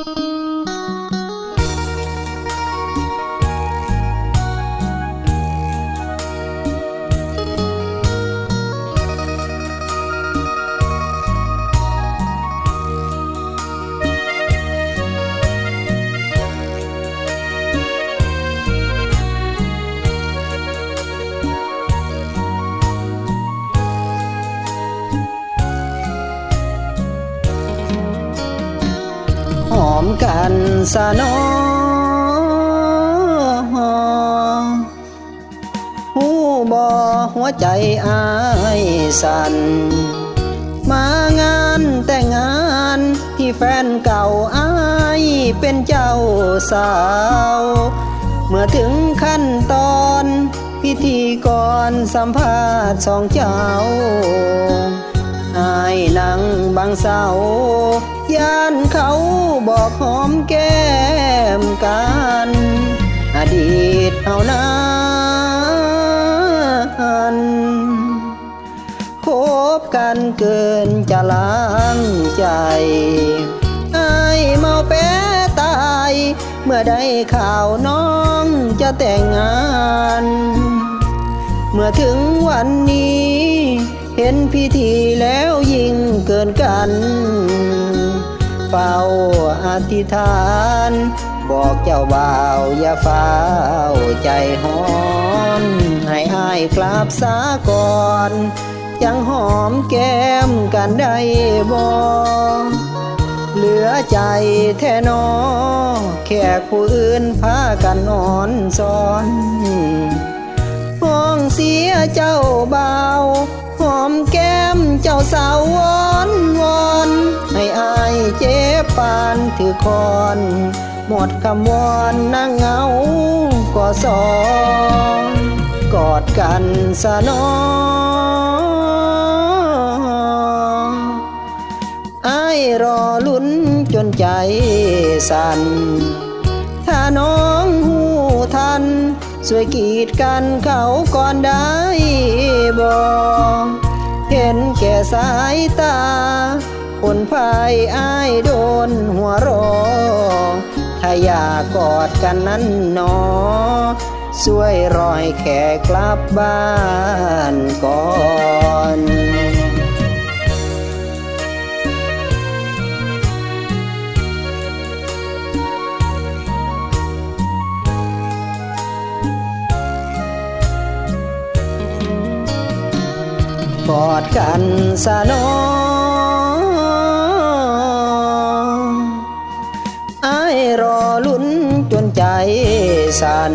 หอมกันสะน้อหูบ่หัวใจอายสั่นมางานแต่งงานที่แฟนเก่าอายเป็นเจ้าสาวเมื่อถึงขั้นตอนพิธีกรสัมภาษณ์สองเจ้าอายนั่งบังเสาย่านเขาบอกหอมแก้มกันอดีตเอานั้นคบกันเกินจะล้างใจอายเมาแป้ตายเมื่อได้ข่าวน้องจะแต่งงานเมื่อถึงวันนี้เห็นพิธีแล้วยิ่งเกินกันเฝ้าอธิษฐานบอกเจ้าบ่าวอย่าเฝ้าใจฮ้อนให้อายกลับสาก่อนจังหอมแก้มกันได้บ่เหลือใจแท้นอแค่ผู้อื่นพากันอ่อนซ้อนห้องเสียเจ้าบ่าวหอมแก้มเจ้าสาววอนวอนให้อายเจ็บปานถือคอนหมดคำวอนนั่งเหงาก็สองกอดกันสะน้ออายรอลุ้นจนใจสั่นถ้าน้องหูทันช่วยกีดกันเขาก่อนได้บ่เห็นแก่สายตาคนพายอายโดนหัวรอถ้าอยากกอดกันนั้นหนอช่วยรอให้แขกกลับบ้านก่อนกอดกันสะน้ออายรอลุ้นจนใจสั่น